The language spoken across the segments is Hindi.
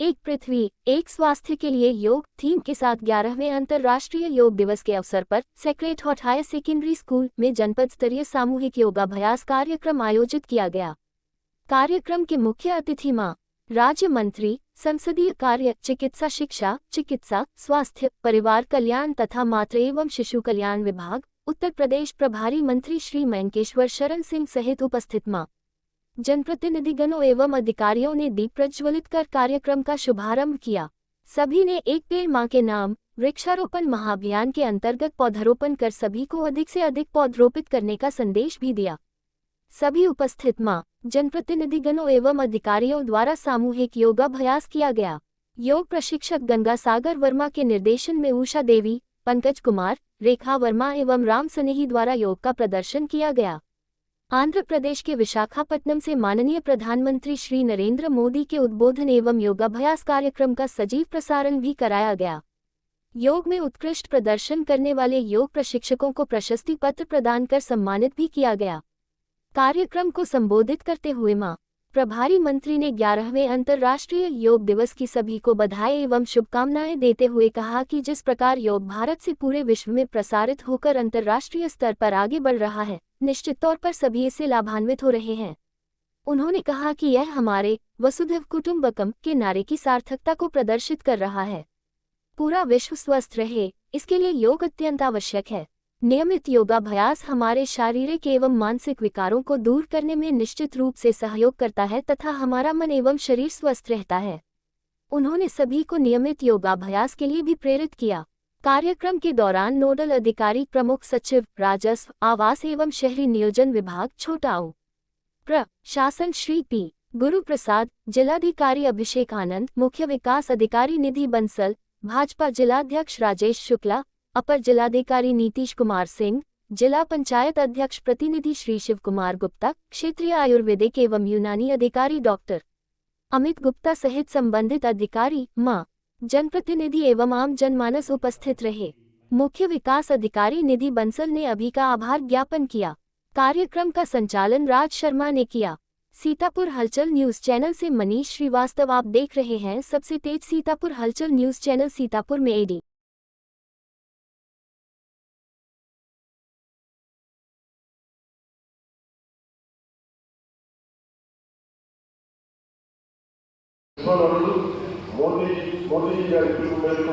एक पृथ्वी एक स्वास्थ्य के लिए योग थीम के साथ 11वें अंतर्राष्ट्रीय योग दिवस के अवसर पर Sacred Heart Higher Secondary School में जनपद स्तरीय सामूहिक योगाभ्यास कार्यक्रम आयोजित किया गया। कार्यक्रम के मुख्य अतिथि मां राज्य मंत्री संसदीय कार्य चिकित्सा शिक्षा चिकित्सा स्वास्थ्य परिवार कल्याण तथा मातृ एवं शिशु कल्याण विभाग उत्तर प्रदेश प्रभारी मंत्री श्री मयंकेश्वर शरण सिंह सहित उपस्थित मां जनप्रतिनिधिगणों एवं अधिकारियों ने दीप प्रज्वलित कर कार्यक्रम का शुभारंभ किया। सभी ने एक पेड़ मां के नाम वृक्षारोपण महाअभियान के अंतर्गत पौधारोपण कर सभी को अधिक से अधिक पौधरोपित करने का संदेश भी दिया। सभी उपस्थित मां जनप्रतिनिधिगणों एवं अधिकारियों द्वारा सामूहिक योगाभ्यास किया गया। योग प्रशिक्षक गंगा सागर वर्मा के निर्देशन में उषा देवी, पंकज कुमार, रेखा वर्मा एवं राम सनेही द्वारा योग का प्रदर्शन किया गया। आंध्र प्रदेश के विशाखापट्टनम से माननीय प्रधानमंत्री श्री नरेंद्र मोदी के उद्बोधन एवं योगाभ्यास कार्यक्रम का सजीव प्रसारण भी कराया गया। योग में उत्कृष्ट प्रदर्शन करने वाले योग प्रशिक्षकों को प्रशस्ति पत्र प्रदान कर सम्मानित भी किया गया। कार्यक्रम को संबोधित करते हुए मां प्रभारी मंत्री ने 11वें अंतर्राष्ट्रीय योग दिवस की सभी को बधाई एवं शुभकामनाएं देते हुए कहा कि जिस प्रकार योग भारत से पूरे विश्व में प्रसारित होकर अंतर्राष्ट्रीय स्तर पर आगे बढ़ रहा है, निश्चित तौर पर सभी इससे लाभान्वित हो रहे हैं। उन्होंने कहा कि यह हमारे वसुधैव कुटुंबकम के नारे की सार्थकता को प्रदर्शित कर रहा है। पूरा विश्व स्वस्थ रहे, इसके लिए योग अत्यंत आवश्यक है। नियमित योगाभ्यास हमारे शारीरिक एवं मानसिक विकारों को दूर करने में निश्चित रूप से सहयोग करता है तथा हमारा मन एवं शरीर स्वस्थ रहता है। उन्होंने सभी को नियमित योगाभ्यास के लिए भी प्रेरित किया। कार्यक्रम के दौरान नोडल अधिकारी प्रमुख सचिव राजस्व आवास एवं शहरी नियोजन विभाग छोटाऊ प्रशासन श्री पी गुरु प्रसाद, जिलाधिकारी अभिषेक आनंद, मुख्य विकास अधिकारी निधि बंसल, भाजपा जिलाध्यक्ष राजेश शुक्ला, अपर जिलाधिकारी नीतीश कुमार सिंह, जिला पंचायत अध्यक्ष प्रतिनिधि श्री शिव कुमार गुप्ता, क्षेत्रीय आयुर्वेदिक एवं यूनानी अधिकारी डॉक्टर अमित गुप्ता सहित संबंधित अधिकारी मां जनप्रतिनिधि एवं आम जनमानस उपस्थित रहे। मुख्य विकास अधिकारी निधि बंसल ने अभी का आभार ज्ञापन किया। कार्यक्रम का संचालन राज शर्मा ने किया। सीतापुर हलचल न्यूज चैनल से मनीष श्रीवास्तव आप देख रहे हैं सबसे तेज सीतापुर हलचल न्यूज चैनल। सीतापुर में एडी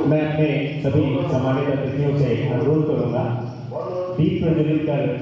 मैं अपने सभी सम्मानित अतिथियों से अनुरोध करूंगा दीप प्रज्वलित कर इस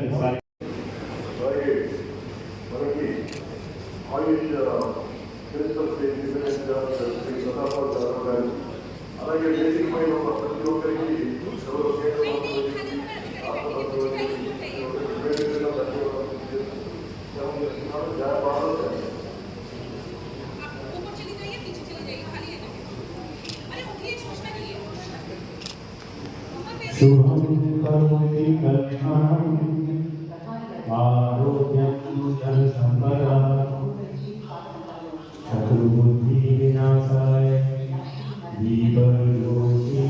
शुभं करोति कल्याणं आरोग्यं धनसम्पदां शत्रुबुद्धिविनाशाय दीपज्योति।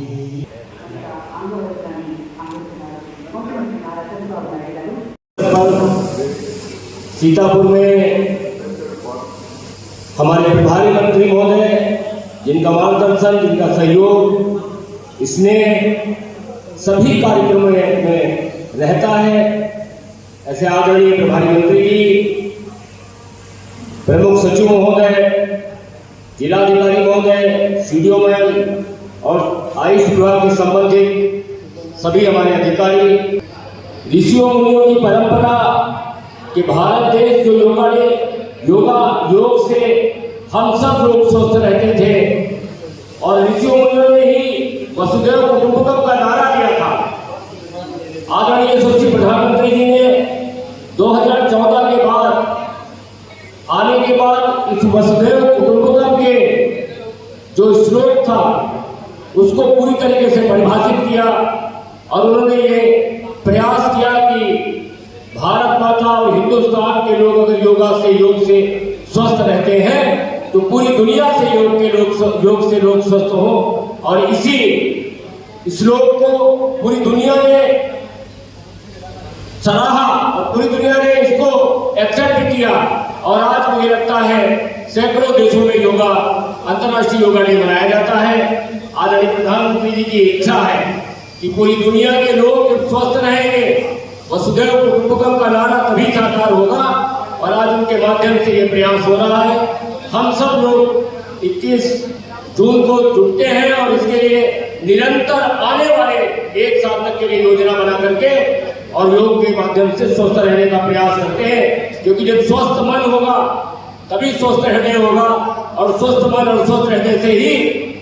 सीतापुर में हमारे प्रभारी मंत्री महोदय, जिनका मार्गदर्शन, जिनका सहयोग इसने सभी कार्यक्रमों में रहता है, ऐसे आदरणीय प्रभारी मंत्री जी, प्रमुख सचिव महोदय, जिलाधिकारी महोदय, सीडीओ मैम और आयुष विभाग से संबंधित सभी हमारे अधिकारी, ऋषियों मुनियों की परंपरा कि भारत देश जो योग से हम सब लोग स्वस्थ रहते थे और ऋषियों मुनियों ने ही वसुधैव कुटुंबकम का नारा दिया था। आदरणीय यशस्वी प्रधानमंत्री जी ने 2014 के बाद आने के बाद इस वसुधैव कुटुंबकम के जो श्लोक था उसको पूरी तरीके से परिभाषित किया और उन्होंने ये प्रयास किया कि भारत माता और हिंदुस्तान के लोग अगर योग से स्वस्थ रहते हैं तो पूरी दुनिया से योग से लोग स्वस्थ हो। और इसी श्लोक को पूरी दुनिया ने सराहा और पूरी दुनिया ने इसको एक्सेप्ट किया और आज मुझे लगता है सैकड़ों देशों में योगा, अंतर्राष्ट्रीय योगा डे मनाया जाता है। आदरणीय प्रधानमंत्री जी की इच्छा है कि पूरी दुनिया के लोग जब स्वस्थ रहेंगे, वसुधैव कुटुंबकम का नारा तभी साकार होगा। और आज उनके माध्यम से ये प्रयास हो रहा है। हम सब लोग 21 जून को जुटते हैं और इसके लिए निरंतर आने वाले 1 साल तक के लिए योजना बना करके और योग के माध्यम से स्वस्थ रहने का प्रयास करते हैं। क्योंकि जब स्वस्थ मन होगा तभी स्वस्थ हृदय होगा, और स्वस्थ मन और स्वस्थ हृदय से ही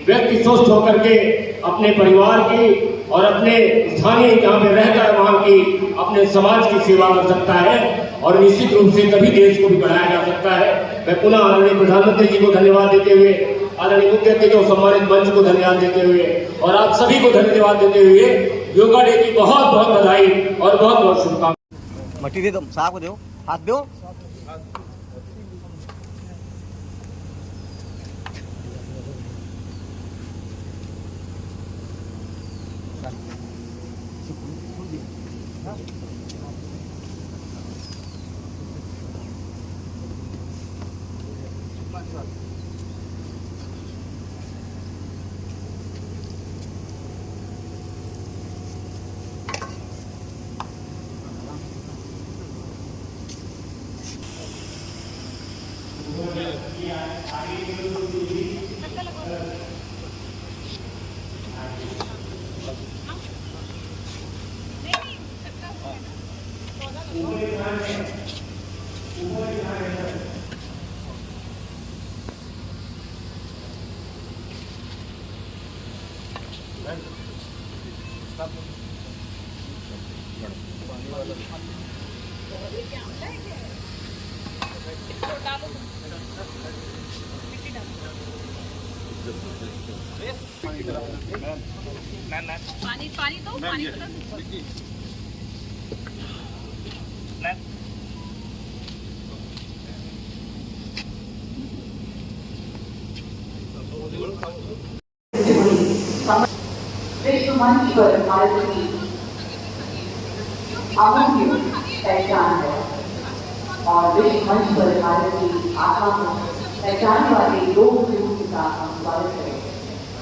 व्यक्ति स्वस्थ होकर के अपने परिवार की और अपने स्थानीय जहाँ पे रहता है वहाँ की, अपने समाज की सेवा कर सकता है, और निश्चित रूप से तभी देश को भी बढ़ाया जा सकता है। मैं पुनः आदरणीय प्रधानमंत्री जी को धन्यवाद देते हुए, आदरणीय मुख्य अतिथि को सम्मानित मंच को धन्यवाद देते हुए और आप सभी को धन्यवाद देते हुए योगा डे की बहुत बहुत बधाई और बहुत बहुत शुभकामनाएं। मट्टी दे दो, साहब को दो, हाथ दो। पानी दो, पानी विश्व मंच पर भारत की अमूल्य पहचान है और विश्व मंच पर भारत की आत्मा को पहचानने वाले योग गुरु के साथ हम स्वागत करें।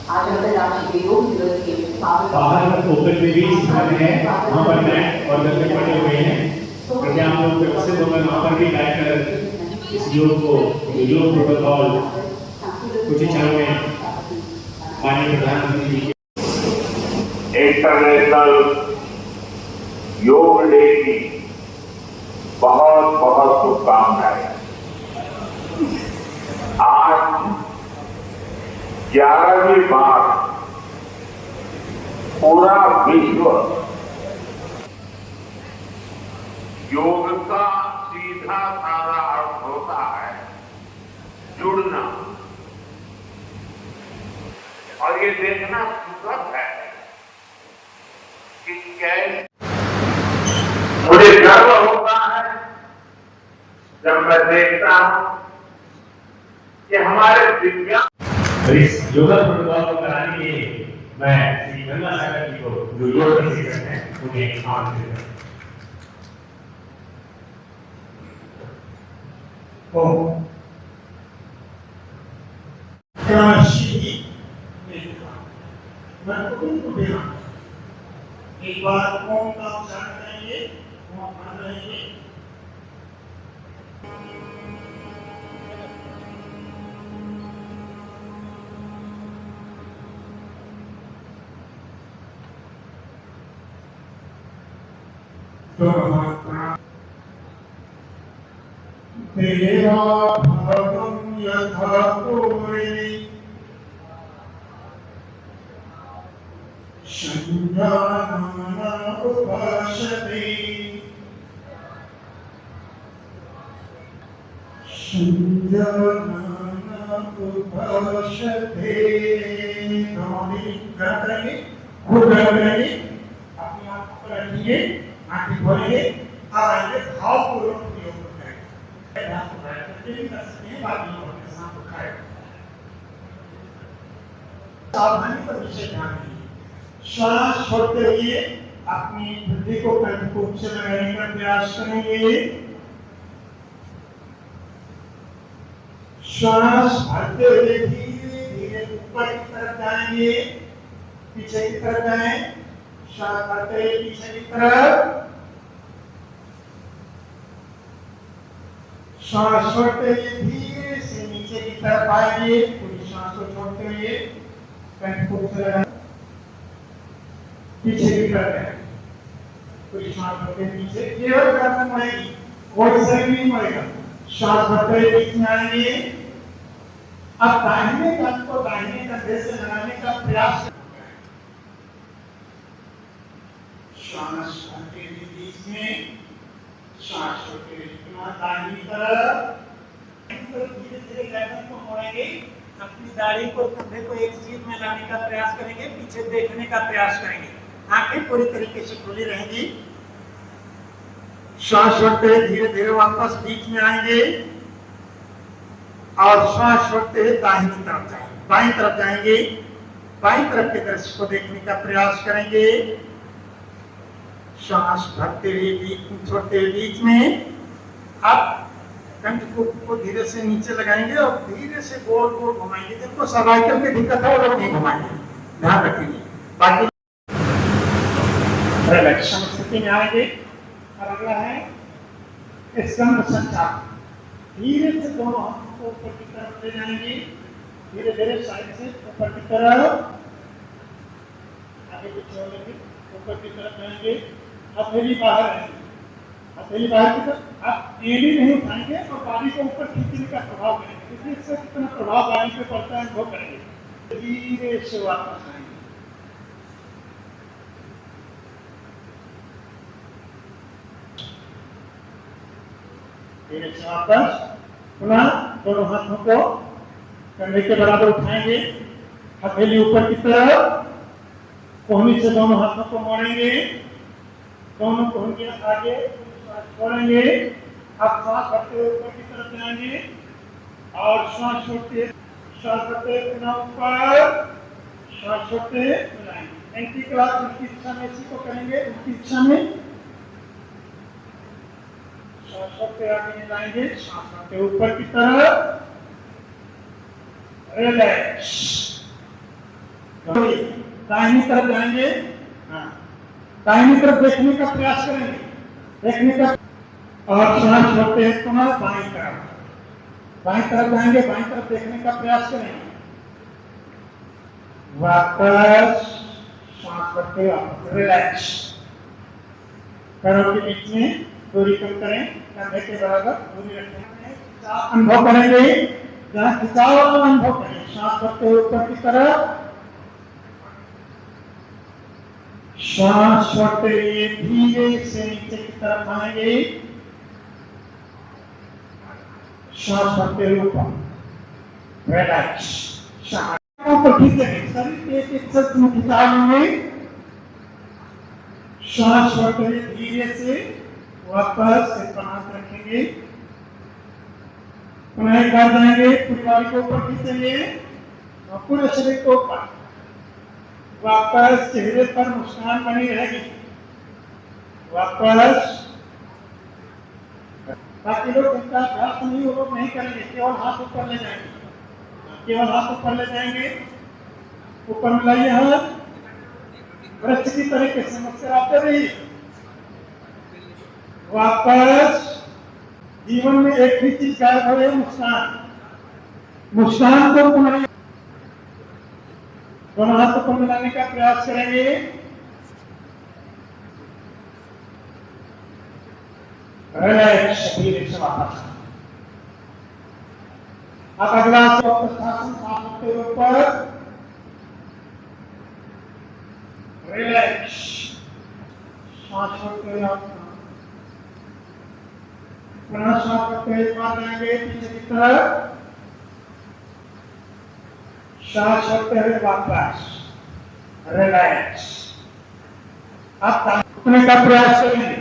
आज अंतर्राष्ट्रीय योग दिवस के बाहर ओपन में भी स्थान है, वहाँ पर मैट और गद्दे पड़े हुए हैं। कृपया हम लोग व्यवस्थित होकर वहाँ पर भी बैठकर इस योग को, योग प्रोटोकॉल कुछ ही क्षण में माननीय प्रधानमंत्री जी इंटरनेशनल योग डे की बहुत बहुत शुभकामनाएं। आज 11वीं बार पूरा विश्व योग का सीधा साधा अर्थ होता है जुड़ना, और ये देखना सुखद है कि कैसे मुझे गर्व होता है जब मैं देखता हूं कि हमारे दिव्यांग इस योगा प्रोटोकॉल को कराने के लिए मैं श्री गंगा सागर जी को जो योग प्रशिक्षक हैं उन्हें आमंत्रित करता हूं। एक बार ओम का उच्चारण करेंगे, ओम पढ़ रहेंगे। तेरा भागम यथा पूर्णे संज्ञानाना उपासते संज्ञानाना उपासते। करेंगे, खूब करेंगे, अपने आप को रखिए, आंखें खोलिए, अब आइए भावपूर्वक प्रयोग करें। आपको बैठ करके भी कर सकते हैं, बाकी लोगों के साथ उठाए। सावधानी पर विशेष ध्यान दीजिए। श्वास छोड़ते हुए अपनी बुद्धि को कंठकूप से लगाने का प्रयास करेंगे। श्वास भरते हुए धीरे धीरे ऊपर की तरफ जाएंगे, पीछे की तरफ जाएं, श्वास भरते हुए पीछे की तरफ, श्वास छोड़ते हुए धीरे से नीचे की तरफ आएंगे, पूरी श्वास को छोड़ते हुए कंठ को चलाएं, पीछे की तरफ जाएं, पूरी श्वास भरते हुए पीछे, केवल गर्दन बढ़ेगी, कोई शरीर नहीं बढ़ेगा। श्वास भरते हुए बीच में आएंगे। अब दाहिने कंध को दाहिने कंधे से लगाने का प्रयास करें। श्वास भरते हुए बीच में, श्वास छोड़ते हुए दाहिनी तरफ, धीरे धीरे गर्दन को मोड़ेंगे, अपनी दाढ़ी को कंधे को एक सीध में लाने का प्रयास करेंगे, पीछे देखने का प्रयास करेंगे, आंखें पूरी तरीके से खुली रहेंगी। श्वास छोड़ते हुए धीरे धीरे वापस बीच में आएंगे और श्वास छोड़ते हुए दाहिनी तरफ जाएंगे, बाईं तरफ जाएंगे, बाईं तरफ के दृश्य को देखने का प्रयास करेंगे। श्वास भरते हुए छोड़ते हुए बीच में, अब कंठ को धीरे से नीचे लगाएंगे और धीरे से गोल गोल घुमाएंगे। जिनको सर्वाइकल की दिक्कत है वो लोग नहीं घुमाएंगे, ध्यान रखेंगे। बाकी रिलैक्सेशन स्थिति में आएंगे। और अगला है स्कंध संचार, धीरे से दोनों हाथों को ऊपर की तरफ ले जाएंगे, धीरे धीरे साइड से ऊपर की तरफ, आगे पीछे होंगे, ऊपर की तरफ जाएंगे, हथेली बाहर आएंगे, हथेली बाहर की तरफ। आप एड़ी नहीं उठाएंगे और बाडी को ऊपर खींचने का प्रभाव करेंगे, क्योंकि इससे कितना प्रभाव बाडी पे पड़ता है वो करेंगे। धीरे से वापस आएंगे, धीरे से वापस, पुनः दोनों हाथों को कंधे के बराबर उठाएंगे, हथेली ऊपर की तरफ, कोहनी से दोनों हाथों को मोड़ेंगे, दोनों कोहनी आगे छोड़ेंगे। अब श्वास भरते हुए ऊपर की तरफ जाएंगे और श्वास छोड़ते, श्वास भरते पुनः ऊपर, श्वास छोड़ते मिलाएंगे। एंटी क्लॉक उल्टी दिशा में इसी को करेंगे, उल्टी दिशा में श्वास छोड़ते आगे मिलाएंगे, श्वास भरते ऊपर की तरफ, रिलैक्स। दाहिनी तरफ जाएंगे, दाहिनी तरफ देखने का प्रयास करेंगे, देखने का, और श्वास छोड़ते हैं पुनः बाईं तरफ, बाईं तरफ जाएंगे, बाईं तरफ देखने का प्रयास करेंगे, वापस श्वास करते वापस, रिलैक्स। पैरों के बीच में दूरी कम करें, कंधे के बराबर दूरी रखें, अनुभव करेंगे, जहाँ खिंचाव वाला अनुभव करें। श्वास करते हुए ऊपर की तरफ, श्वास छोड़ते हुए धीरे से नीचे की तरफ आएंगे, श्वास भरते हुए ऊपर, रिलैक्स। ऊपर खींचेंगे, शरीर के एक साथ में खिंचाव लेंगे, श्वास छोड़ते हुए धीरे से वापस से हाथ रखेंगे, पुनः एक बार जाएंगे, पूरी बॉडी को ऊपर खींचेंगे और पूरे शरीर को ऊपर, वापस चेहरे पर मुस्कान बनी रहेगी, वापस। बाकी लोग इनका अभ्यास नहीं, वो लोग नहीं करेंगे, केवल हाथ ऊपर ले जाएंगे, केवल हाथ ऊपर ले जाएंगे, ऊपर मिलाइए हाथ, वृक्ष की तरीके से मुस्कुराते रहिए, वापस। जीवन में एक ही चीज गायब हो रही है, मुस्कान, मुस्कान को पुनः दोनों हाथों को मिलाने का प्रयास करेंगे, रिलैक्स, धीरे से वापस। अब अगला आसन सामने के ऊपर, रिलैक्स, श्वास छोड़ते हुए पुनः श्वास करते हुए बाहर जाएंगे, पीछे की तरफ, श्वास छोड़ते हुए वापस, रिलैक्स। अब उठने का प्रयास करेंगे,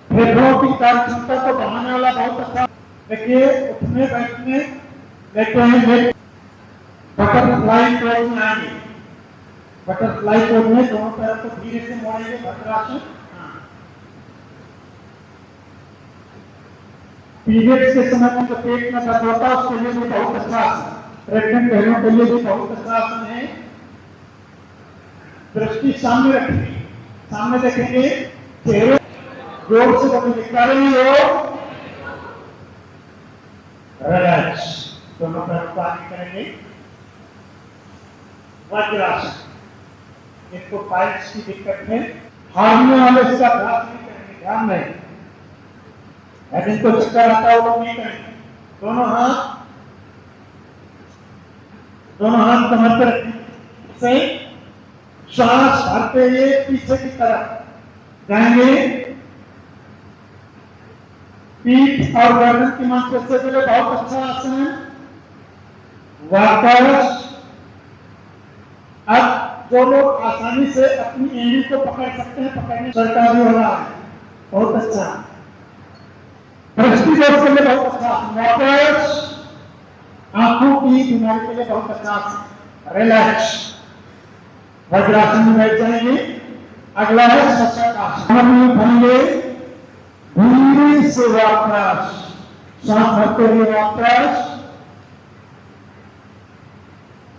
फेफड़ों की कार्य क्षमता को बढ़ाने वाला बहुत अच्छा। देखिए, उठने बैठने लेते हैं, बटरफ्लाई पोज में आएंगे, बटरफ्लाई पोज में दोनों पैरों को धीरे से मोड़ेंगे, भद्रासन। पीरियड्स के समय में जो पेट में दर्द होता है उसके लिए भी बहुत अच्छा आसन, प्रेग्नेंट बहनों के लिए भी बहुत अच्छा आसन है। दृष्टि सामने रखेंगे, सामने देखेंगे, चेहरे जोर से कभी दिखा रही हो, रिलैक्स, दोनों पैरों को आगे करेंगे। वज्रासन, जिनको पाइल्स की दिक्कत है, हारने वाले इसका अभ्यास नहीं करेंगे, ध्यान रहे। जिनको चक्कर आता है वो नहीं करेंगे। दोनों हाथ कमर पर रखेंगे, श्वास भरते हुए पीछे की तरफ जाएंगे। पीठ और गर्दन की मांसपेशियों के लिए बहुत अच्छा आसन है वापस। अब जो लोग आसानी से अपनी एंगल को पकड़ सकते हैं, पकड़ने सरकार भी हो रहा है, बहुत अच्छा। दृष्टि दोष के लिए बहुत अच्छा आसन, वापस। आंखों की बीमारी के लिए बहुत अच्छा आसन, रिलैक्स। वज्रासन में बैठ जाएंगे। अगला है शशकासन, उठाएंगे, धीरे से वापस, सांस भरते हुए वापस,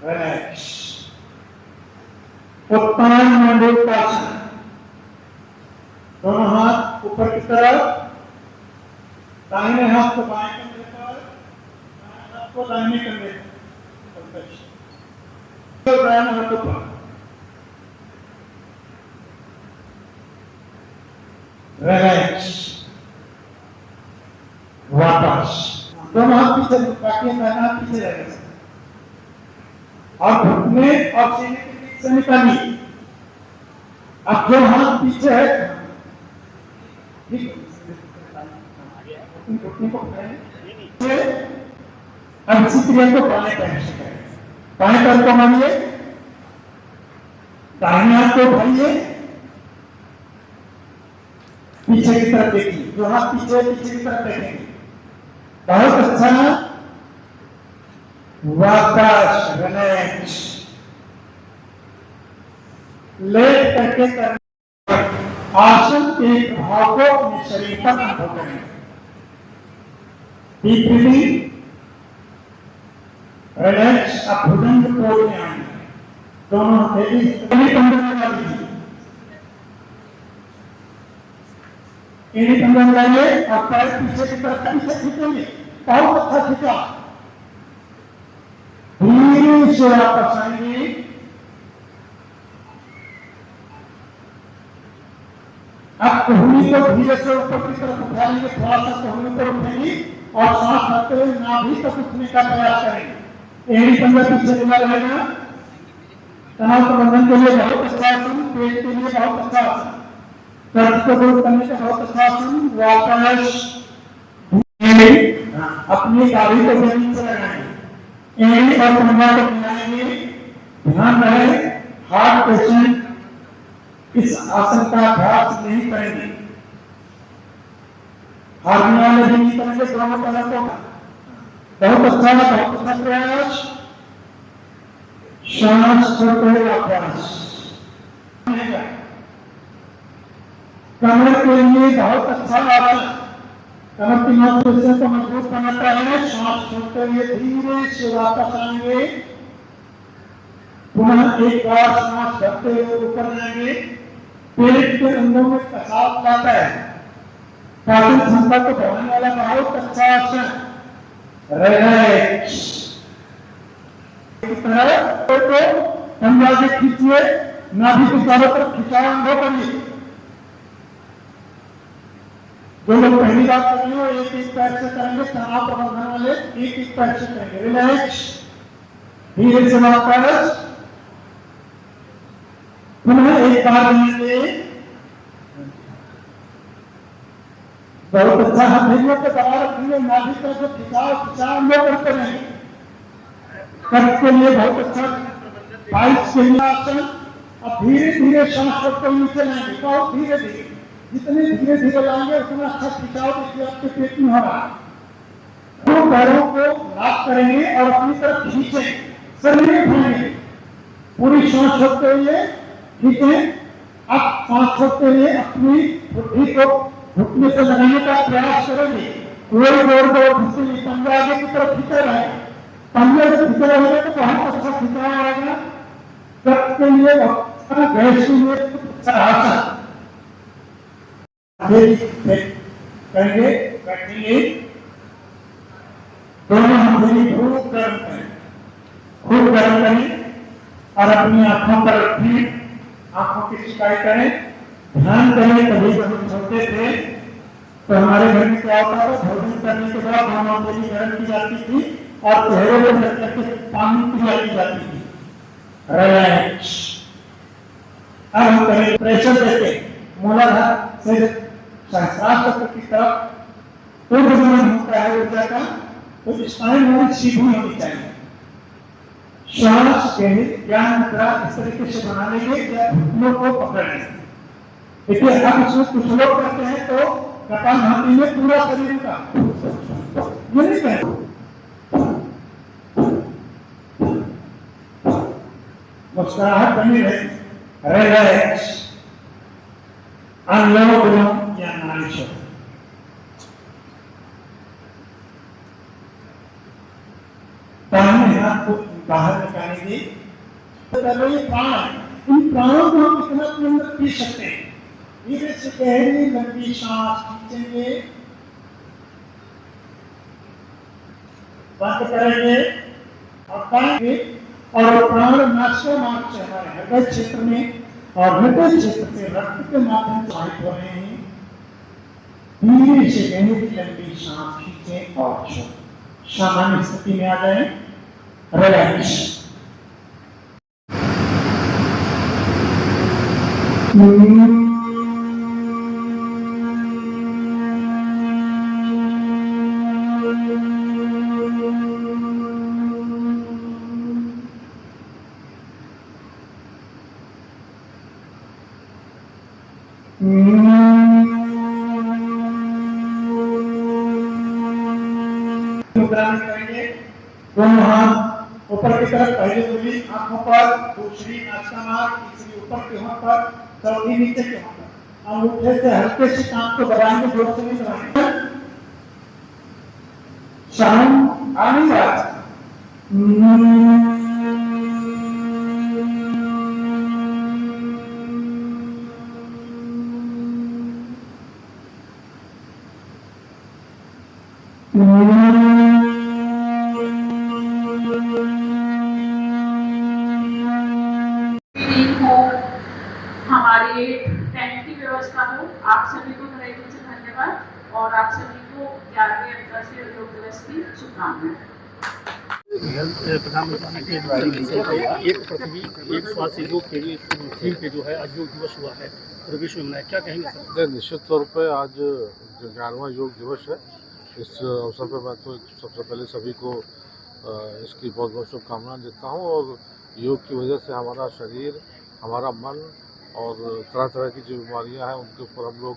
रिलैक्स। उत्तान मंडूकासन, दोनों हाथ ऊपर की तरफ, दाहिने हाथ को बाएं कंधे पर, बाएं हाथ को दाहिने कंधे पर, दाहिने हाथ पर, रिलैक्स। वापस, दोनों हाथ पीछे, बाकी हाथ पीछे रहेगा और घुटने और सीने के बीच से निकालिए। अब जो हाथ पीछे है, घुटने को पकड़ेंगे। अब इसी क्रिया को बाएं पैर से करें। बाएं पैर को मानिए, दाहिने हाथ को उठाइए, पीछे की तरफ देखिए। जो हाथ पीछे की तरफ देखेंगे, बहुत अच्छा। वापस, रिलैक्स। लेट करके करने आसन के प्रभाव को अपने शरीर पर अनुभव करें। Deep breathing, relax. आप भुजंग पोज में आएंगे, दोनों हथेली कंधे में डालिए, एड़ी कंधे में डालिए और पैर पीछे की तरफ पीछे खींचेंगे, बहुत अच्छा खींचा। धीरे से वापस आएंगे। अब कोहनी को धीरे से ऊपर की तरफ उठाएंगे, थोड़ा सा कोहनी पर उठेंगे और सांस भरते हुए नाभि तक उठने का प्रयास करेंगे। एड़ी कंधा पीछे निकल रहेगा। तनाव प्रबंधन के लिए बहुत अच्छा आसन, पेट के लिए बहुत अच्छा आसन, दर्द को दूर करने का बहुत अच्छा आसन। वापस अपनी गाड़ी को जमीन से लगाएंगे, एड़ी और कंधा को मिलाएंगे। ध्यान रहे, हार्ट पेशेंट इस आसन का अभ्यास नहीं करेंगे, हारने वाले भी नहीं करेंगे। दोनों तरह को बहुत अच्छा प्रयास। श्वास छोड़ते हुए अभ्यास। कमर के लिए बहुत अच्छा आसन, कमर की मांसपेशियों को मजबूत बनाता है। श्वास छोड़ते हुए धीरे से वापस आएंगे, पुनः एक बार श्वास भरते हुए ऊपर जाएंगे। पेट के अंदर में कसाव लाता है, पाचन क्षमता को बढ़ाने वाला बहुत अच्छा आसन, रिलैक्स। पंजा से खींचिए, नाभि के चारों तरफ खिंचाव अनुभव करिए। जो लोग पहली बार कर रहे हो, एक एक पैर से करेंगे, तनाव प्रबंधन वाले एक एक पैर से करेंगे, रिलैक्स। धीरे से वापस, पुनः एक बार लेंगे। बहुत अच्छा। हथेलियों के दबा रखिए, नाभि का जो खिंचाव में करते रहेंगे। कर्ज के लिए बहुत अच्छा पाइल्स के लिए आसन। अब धीरे धीरे सांस को नीचे लाएंगे, बहुत धीरे धीरे, जितने धीरे धीरे लाएंगे उतना अच्छा खिंचाव देखिए आपके पेट में हो रहा है। दो पैरों को लॉक करेंगे और अपनी तरफ खींचे, शरीर उठाएंगे, पूरी सांस छोड़ते हुए खींचे। अब सांस छोड़ते हुए अपनी बुद्धि को घुटने से लगाने का प्रयास करेंगे कोई जोर जोर से पंजा आगे की तरफ खींचा रहे, पंजे से खींचा रहेगा तो बहुत अच्छा खींचा रहेगा। सबके लिए गैस के लिए करेंगे, बैठेंगे, दोनों हथेली खूब गर्म करें, खूब गर्म करें और अपनी आंखों पर रखें, आंखों की सिकाई करें। ध्यान करें, कभी जब हम छोटे थे तो हमारे घर में क्या होता था, भोजन करने के बाद हम हथेली गर्म की जाती थी और चेहरे पर रख करके पानी पिलाई जाती थी। रिलैक्स। अब हम करें प्रेशर देते, मूलाधार से सहस्रार की तरफ ऊर्ध्वगमन होता है ऊर्जा का, तो स्पाइन हमारी सीधी होनी चाहिए। श्वास के ज्ञान मुद्रा इस तरीके से बना लेंगे कि घुटनों को पकड़ लेंगे। देखिए हम इसमें कुछ लोग करते हैं तो कपालभाति में पूरा शरीर का ये नहीं कहते, मुस्कुराहट बनी रहे। रिलैक्स। अनुलोम विलोम या नाड़ी शोध। दाहिने हाथ को बाहर निकालेंगे, तो ये प्राण, इन प्राणों को हम इतना अंदर पी सकते हैं। धीरे से गहरी लंबी सांस खींचेंगे, बंद करेंगे और पाएंगे, और प्राण नासिका मार्ग से हमारे हृदय क्षेत्र में और हृदय क्षेत्र से रक्त के माध्यम से प्रवाहित हो रहे हैं। धीरे से गहरी लंबी सांस खींचें और छोड़ें, सामान्य स्थिति में आ जाए। रिलैक्स। मुद्रा में करेंगे, दोनों हाथ ऊपर की तरफ, पहली उंगली आंखों पर, दूसरी नासिका मार्ग, तीसरी ऊपर के होंठ पर, चौथी नीचे के होंठ पर। अंगूठे से हल्के से कान को दबाएंगे, जोर से नहीं दबाएंगे। शाम आनी बात हमारी टेंट की व्यवस्था हो। आप सभी को तहे दिल से धन्यवाद और आप सभी को 11वें अंतर्राष्ट्रीय योग दिवस की शुभकामनाएं। प्रधानमंत्री के द्वारा एक पृथ्वी एक स्वास्थ्य योग के लिए थीम पे जो है आज योग दिवस हुआ है पूरे विश्व में मनाया, क्या कहेंगे सर? निश्चित तौर पे आज जो 11वां योग दिवस है, इस अवसर पर मैं तो सबसे पहले सभी को इसकी बहुत बहुत शुभकामनाएं देता हूँ। और योग की वजह से हमारा शरीर, हमारा मन और तरह तरह की जो बीमारियाँ हैं उनके ऊपर हम लोग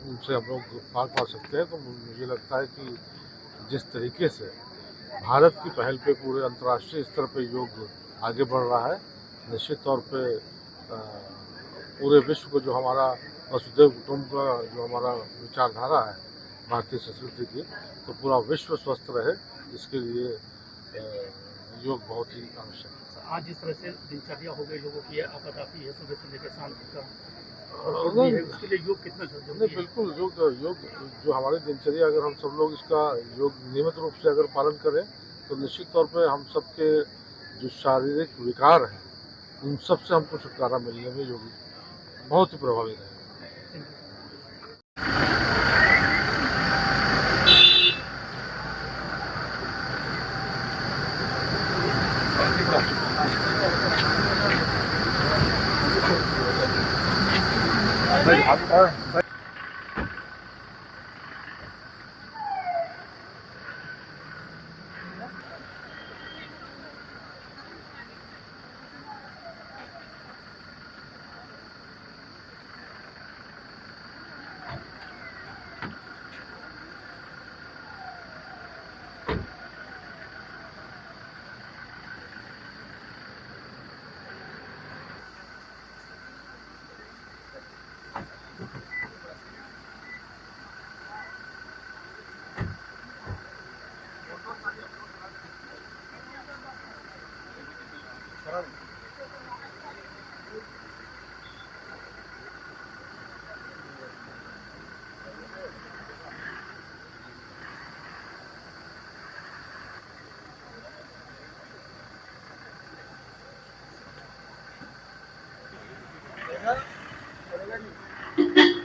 उनसे हम लोग पार पा सकते हैं। तो मुझे लगता है कि जिस तरीके से भारत की पहल पे पूरे अंतर्राष्ट्रीय स्तर पे योग आगे बढ़ रहा है, निश्चित तौर पे पूरे विश्व को जो हमारा वसुधैव कुटुंब का जो हमारा विचारधारा है भारतीय संस्कृति की, तो पूरा विश्व स्वस्थ रहे, इसके लिए योग बहुत ही आवश्यक है। आज जिस तरह से दिनचर्या हो गई लोगों की, आपत्ति है सुबह से लेकर शाम तक उसके लिए योग कितना जरूरी है? बिल्कुल, योग जो हमारी दिनचर्या, अगर हम सब लोग इसका योग नियमित रूप से अगर पालन करें तो निश्चित तौर पे हम सबके जो शारीरिक विकार हैं उन सब से हमको छुटकारा मिलने में योग बहुत ही प्रभावी रहेगा। पड़ेगा नहीं।